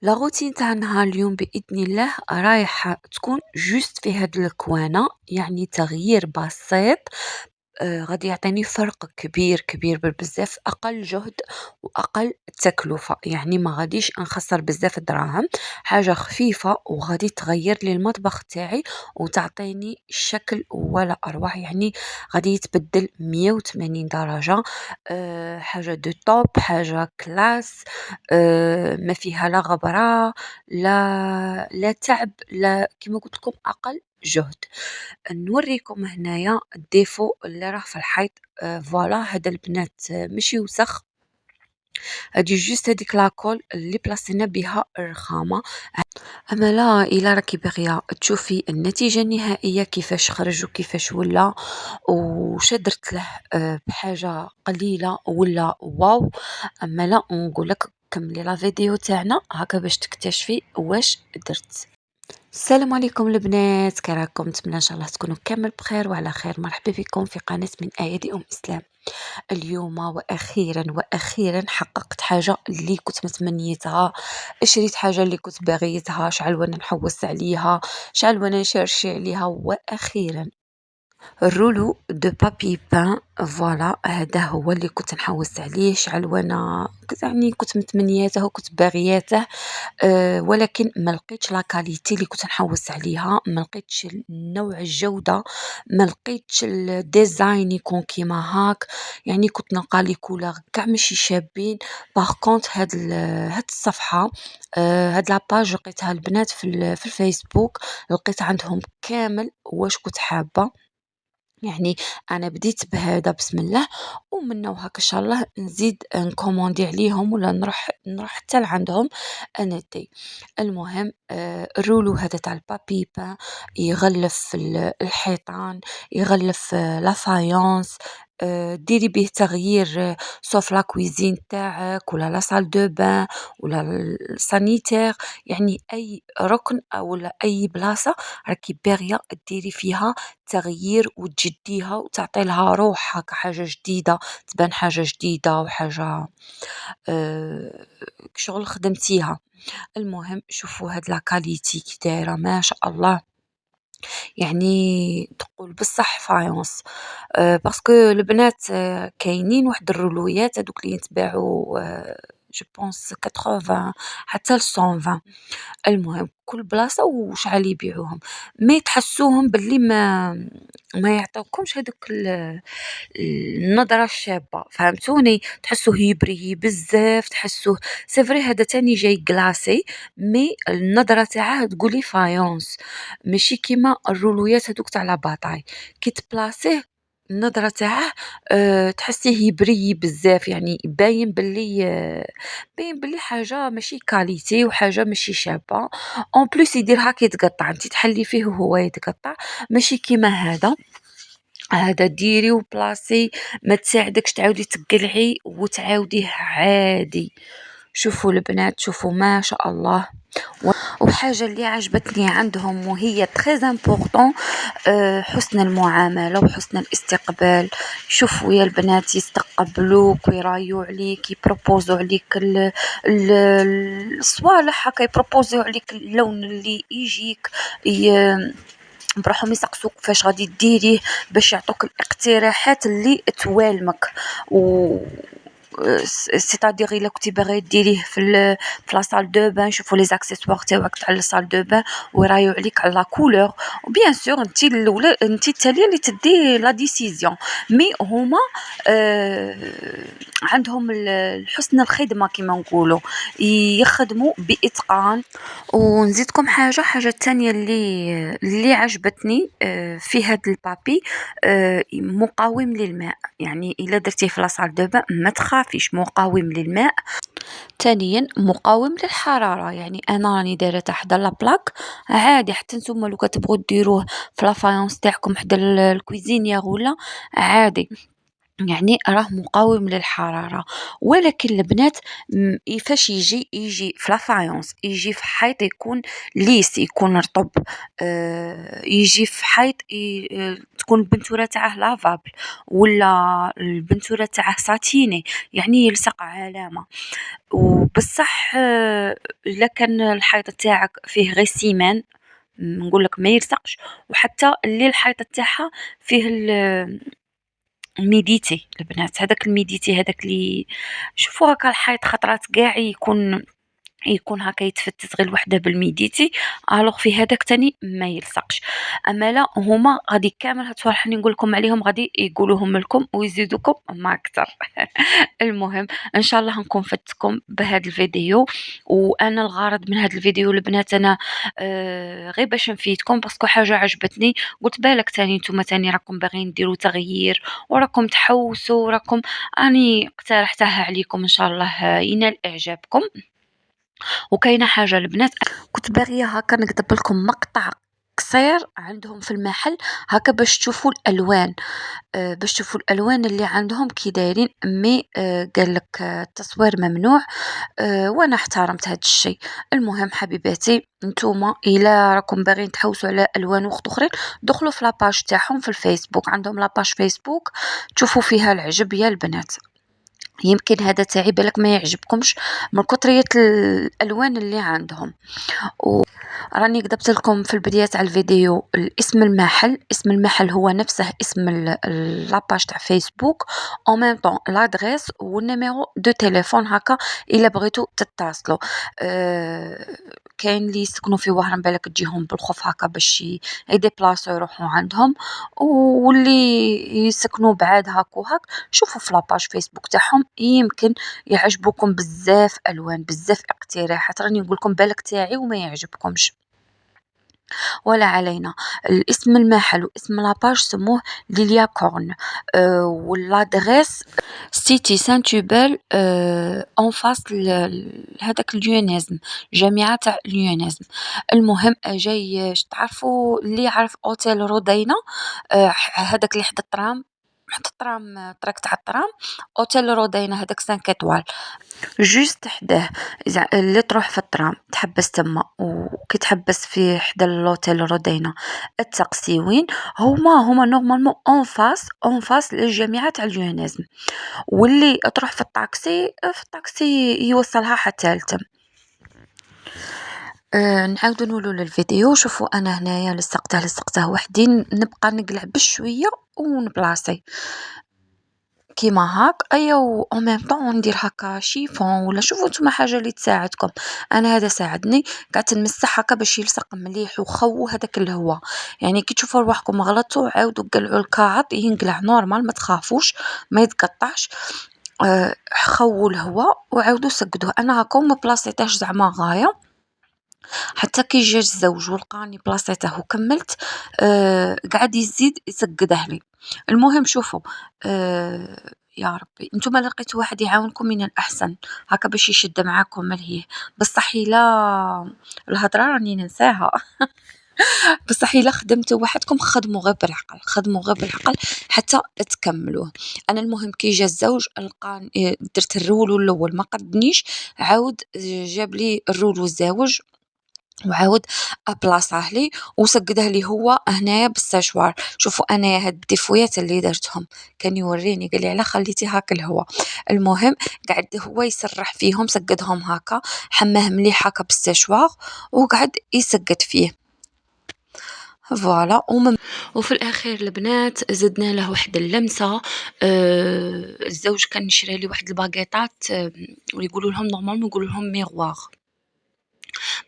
لا روتين تاع نهار اليوم بإذن الله رايحة تكون جوست في هاد الكوانة، يعني تغيير بسيط. غادي يعطيني فرق كبير كبير بزاف، أقل جهد وأقل تكلفة، يعني ما غاديش نخسر بزاف دراهم. حاجة خفيفة وغادي تغير لي المطبخ تاعي وتعطيني شكل ولا أروع، يعني غادي يتبدل 180 درجة. حاجة دو توب، حاجة كلاس. ما فيها لا غبرة، لا تعب، لا كما قلت لكم أقل جهد. نوريكم هنايا الديفو اللي راه في الحيط. فوالا هذا البنات ماشي وسخ، هادي جوست هذيك لاكول اللي بلاصينا بها الرخامه. اما لا الا راكي باغيه تشوفي النتيجه النهائيه كيفاش خرج وكيفاش ولا وش درت له، بحاجه قليله ولا واو. اما لا نقول لك كملي لا فيديو تاعنا هكا باش تكتشفي واش درت. السلام عليكم البنات، كي راكم؟ نتمنى ان شاء الله تكونوا كامل بخير وعلى خير. مرحبا بكم في قناه من ايادي ام اسلام. اليوم واخيرا حققت حاجه اللي كنت متمنيتها. شريت حاجه اللي كنت باغيتها، شعل وانا نحوس عليها، شعل وانا نشرشي عليها، واخيرا الرولو دو بابي بان. فوالا هذا هو اللي كنت نحوس عليه، شعل وانا يعني كنت متمنياته وكنت باغياته. ولكن ما لقيتش لا كاليتي اللي كنت نحوس عليها، ما لقيتش النوع الجودة، ما لقيتش الديزاين يكون كيما هاك. يعني كنت نلقى لي كولور كاع ماشي شابين. باغ كونط هاد الصفحة، هاد لاباج لقيتها البنات في الفيسبوك، لقيت عندهم كامل واش كنت حابة. يعني أنا بديت بهذا بسم الله، ومنه وهاك إن شاء الله نزيد نكوموندي عليهم ولا نروح حتى لعندهم أندي. المهم الرولو هذا تاع البابي بان يغلف الحيطان، يغلف لا فايونس. ديري به تغيير، سوف لا كويزين تاعك ولا لا سال دو بان ولا السانيتير، يعني أي ركن أو ولا أي بلاصة راكي باغية ديري فيها تغيير وتجديها وتعطي لها روح، هكا حاجة جديدة، تبان حاجة جديدة وحاجة شغل خدمتيها. المهم شوفوا هاد لا كاليتي كي دايرة ما شاء الله، يعني تقول بصح فايونس. باسكو البنات كاينين واحد الرولويات هادوك اللي يتباعوا، جو بونس 80 حتى ل 120. المهم كل بلاصة وشحال يبيعوهم، مي تحسوهم باللي ما يعطيوكمش هذوك النظرة الشابة، فهمتوني؟ تحسوه يبري بزاف، تحسوه سي فري هذا تاني جاي كلاصي، مي النظرة تاعه تقولي فايونس، ماشي كيما الرولويات هذوك تاع لا باطاي كي تبلاصيه النظرة تاعه تحسيه يبري بزاف، يعني باين باللي حاجة ماشي كاليتي وحاجة ماشي شابة. اون بليس يدير هاك يتقطع، انت تحلي فيه وهو يتقطع، ماشي كيما هذا ديري وبلاصي، ما تساعدكش تعاودي تقلعي وتعاوديه عادي. شوفوا البنات، شوفوا ما شاء الله. وحاجة اللي عجبتني عندهم وهي تري امبورطون، حسن المعاملة وحسن الاستقبال. شوفوا يا البنات، يستقبلوك ويرايو عليك، يبروبوزو عليك الصوالح، هكا يبروبوزو عليك اللون اللي يجيك، بروحهم يسقسوك فاش غادي ديريه باش يعطوك الاقتراحات اللي توالمك. و سيتادير الا كنتي باغي ديريه في لا سال دو بان، شوفوا لي زاكسيسوار تاعك تاع لا سال دو بان ويرايو عليك على لا كولور. وبيان سور انت الاولى، انت التاليه اللي تدي لا ديسيزيون، مي هما عندهم حسن الخدمه كما نقولوا، يخدموا باتقان. ونزيدكم حاجة تانية اللي عجبتني في هاد البابي، مقاوم للماء، يعني إلا درتيه في لاصال دو بان ما تخافيش، مقاوم للماء. ثانيا مقاوم للحرارة، يعني أنا راني دايرة حدا لابلاك عادي، حتى نتوما لو كتبغوا ديروه في لافايونس تاعكم حدا الكويزينيير ولا عادي، يعني راه مقاوم للحرارة. ولكن البنات فاش يجي في لافايونس، يجي في حيط يكون ليس، يكون رطب، يجي في حيط تكون البنتورة تاعه لافابل ولا البنتورة تاعه ساتيني، يعني يلصق علامة. وبصح إلا كان الحيط تاعك فيه غير سيمان نقول لك ما يلصقش. وحتى اللي الحيط تاعها فيه الميديتي البنات، هذاك الميديتي هذاك اللي شوفوا هكا الحيط خطرات كاع يكون هكا يتفتت غير وحده بالميديتي، الوغ في هذاك تاني ما يلصقش. اما لا هما غادي كامل هاد الصوالح اللي نقول لكم عليهم غادي يقولوهم لكم ويزيدوكم ما اكثر. المهم ان شاء الله نكون فدتكم بهذا الفيديو. وانا الغرض من هذا الفيديو البنات انا غير باش نفيدكم باسكو حاجه عجبتني، قلت بالك تاني نتوما تاني راكم باغيين ديروا تغيير وراكم تحوسوا وراكم اني اقترحتها عليكم ان شاء الله ينال اعجابكم. وكاينه حاجه البنات كنت باغيه هكا نكتب لكم مقطع قصير عندهم في المحل هكا باش تشوفوا الالوان، باش تشوفوا الالوان اللي عندهم كي دايرين. مي قال لك التصوير ممنوع، وانا احترمت هذا الشيء. المهم حبيباتي نتوما الا راكم باغيين تحوسوا على الوان وخت اخرين دخلوا في لاباج تاعهم في الفيسبوك، عندهم لاباج فيسبوك تشوفوا فيها العجب يا البنات. يمكن هذا تاعي بالك ما يعجبكمش من كثرية الالوان اللي عندهم. وراني كتبت لكم في البداية تاع الفيديو اسم المحل، اسم المحل هو نفسه اسم لاباج تاع فيسبوك، او ميم طون لادريس والنيميرو دو تليفون هكا الا بغيتو تتصلوا. كاين اللي يسكنوا في وهران بالك تجيهم بالخوف هكا باش يديبلاسو يروحوا عندهم، واللي يسكنوا بعاد هاك وهاك شوفوا في لاباج فيسبوك تاعهم يمكن يعجبوكم بزاف الوان بزاف اقتراحات. راني نقول لكم بالك تاعي وما يعجبكمش ولا علينا. الاسم المحل واسم لاباج سموه ليليا كورن، والادريس سيتي سان توبل اون فاس هذاك اليونيزم، جامعة تاع اليونيزم. المهم جاي تعرفوا اللي يعرف اوتيل رودينا، هذاك اللي حدا الترام، حتى الترام طريق تاع الترام، اوتيل رودينا هذاك 5 ايطوال جوست حداه. اللي تروح في الترام تحبس تما وكي تحبس في حدا لوتيل رودينا التاكسيوين هما نورمالمون اون فاس للجامعة تاع اليونيزم. واللي تروح في الطاكسي يوصلها حتى لتم. نعاودو نولو للفيديو. شوفوا انا هنايا لصقته وحدي، نبقى نقلع بشويه ونبلاصي كيما هاك. ايا و en même temps ندير هكا شيفون ولا شوفوا نتوما حاجه اللي تساعدكم. انا هذا ساعدني، قعدت نمسح هكا باش يلصق مليح وخو هذاك الهواء. يعني كي تشوفوا رواحكم غلطوا عاودوا قلعوا الكاعط ينقلع نورمال ما تخافوش ما يتقطعش. خو الهواء وعاودوا سقدوه. انا هكا ما بلاصيتهش زعما غايه حتى كي جا الزوج ولقاني بلاصيته وكملت قعد يزيد يسقده لي. المهم شوفوا يا ربي نتوما لقيتوا واحد يعاونكم من الأحسن هكا باش يشد معاكم ملهيه. بصح إلا الهضرة راني ننساها. بصح إلا خدمتوا وحدكم خدموا غير بالعقل، خدموا غير بالعقل حتى تكملوه. أنا المهم كي جا الزوج لقاني درت الرول الأول ما قدنيش، عاود جاب لي الرول الزاوج وعاود أبلاصه لي وسقده لي هو هنايا بالسشوار. شوفوا انا هاد الديفويات اللي درتهم كان يوريني قال لي على خليتي هاك الهوا. المهم قعد هو يسرح فيهم سقدهم هكا، حماه مليح هكا بالسشوار وقعد يسقد فيه فوالا. وفي الاخير البنات زدنا له واحد اللمسه. الزوج كان يشري لي واحد الباكيطات ويقولوا لهم نورمالمون يقولوا لهم ميغوار،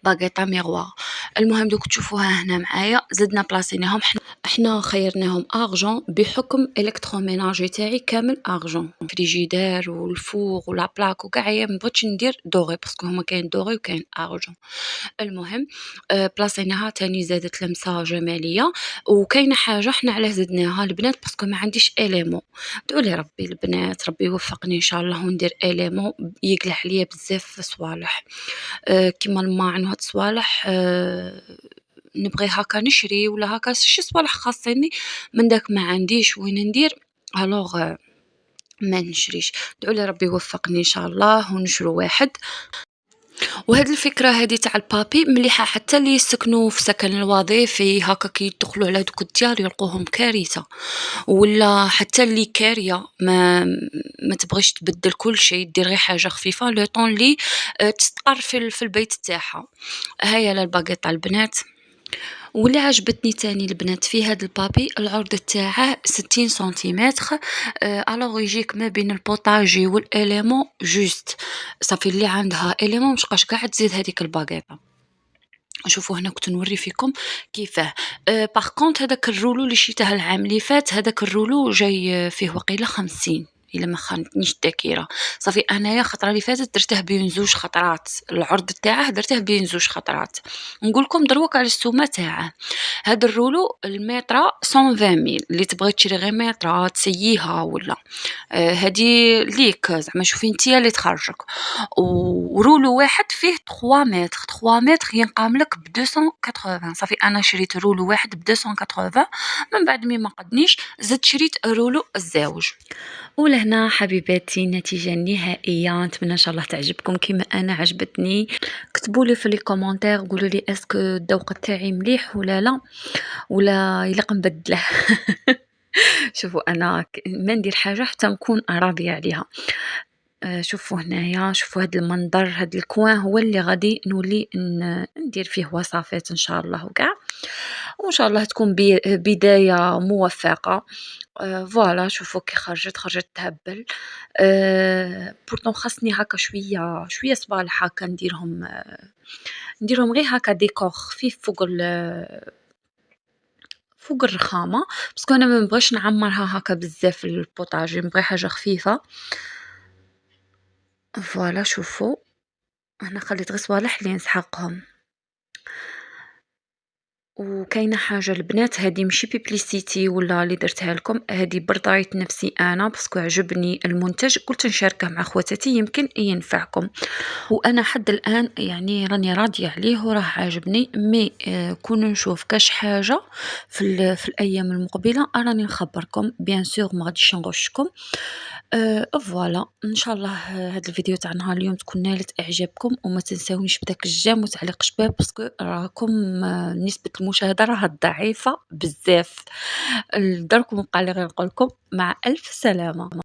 باغيطا ميغوار. المهم دوك تشوفوها هنا معايا زدنا بلاصيناهم، احنا خيرناهم ارجون بحكم الكتروميناجي تاعي كامل ارجون، فريجيدير والفور ولا بلاك وكاع. ما بغيتش ندير دوغي باسكو هما كاين دوغي وكاين ارجون. المهم بلاصيناها تاني زادت لمسه جماليه. وكاينه حاجه حنا علاه زدناها البنات باسكو ما عنديش اليمون. دعوا لي ربي البنات ربي يوفقني ان شاء الله وندير اليمون يقلع عليا بزاف صوالح كيما الماعن وهاد الصوالح. نبغي هكا نشري ولا هكا شي صوالح خاصيني من داك ما عنديش وين ندير الوغ ما نشريش. دعوا لي ربي يوفقني ان شاء الله ونشرو واحد. وهاد الفكرة هادي تاع البابي مليحة حتى اللي يسكنوا في سكن الوظيفي هاكا كي يدخلوا على دوك الديار يلقوهم كارثة، ولا حتى اللي كارية ما تبغيش تبدل كل شيء دير غير حاجة خفيفة لو طون اللي تستقر في البيت تاعها. هيا الباكيط تاع البنات. واللي عجبتني تاني البنات في هاد البابي العرض تاعه 60 سنتيمتر. الوغ يجيك ما بين البوطاجي والاليمون جوست، صافي اللي عندها اليمون متبقاش قاع تزيد هذيك الباكيطه. شوفوا هنا كنت نوري فيكم كيفاه. باغ كونط هذاك الرولو اللي شريته العام اللي فات هذاك الرولو جاي فيه وقيله 50 الا ما خانتنيش الذاكره. صافي انايا الخطره اللي فاتت درته بين زوج خطرات، العرض تاعه درته بين زوج خطرات. نقول لكم دروك على السومه تاعه. هذا الرولو المترا 120,000 اللي تبغي تشري غير مترا تسييها ولا هادي ليك زعما شوفي نتيا اللي تخرجك. ورولو واحد فيه 3 متر، 3 متر ينقام لك ب 280. صافي انا شريت رولو واحد ب 280، من بعد مي ما قدنيش زدت شريت رولو الزوج. ولهنا حبيباتي النتيجة النهائية، نتمنى ان شاء الله تعجبكم كما انا عجبتني. كتبوا لي في لي كومونتير قولوا لي اسكو الذوق تاعي مليح ولا لا، ولا يلق نبدله. شوفوا انا ما ندير حاجه حتى نكون راضيه عليها. شوفوا هنايا، شوفوا هاد المنظر، هاد الكوان هو اللي غادي نولي ندير فيه وصفات ان شاء الله وكاع، وان شاء الله تكون بدايه موفقه. فوالا شوفوا كي خرجت تهبل. بورتون خاصني هكا شويه شويه صبالح هكا نديرهم، نديرهم غير هكا ديكور خفيف فوق الرخامة، باسكو أنا ما نبغيش نعمّرها هاكا بزاف البوطاجي، نبغي حاجة خفيفة. فوالا شوفوا، أنا خليت غير صوالح اللي نسحقهم. وكاينة حاجة البنات هادي ماشي بيبليسيتي ولا اللي درتها لكم، هادي برضاية نفسي أنا باسكو عجبني المنتج قلت نشاركه مع خواتاتي يمكن ينفعكم. وأنا حد الآن يعني راني راضية عليه وراه عاجبني، مي كون نشوف كاش حاجة في الأيام المقبلة راني نخبركم بيان سور ما غاديش نغشكم. فوالا ان شاء الله هذا الفيديو تاع نهار اليوم تكون نالت اعجابكم، وما تنساونيش بداك الجيم وتعليق شباب باسكو راكم نسبة المشاهدة راها ضعيفة بزاف. دركم بقى لي غير نقول لكم مع الف سلامة.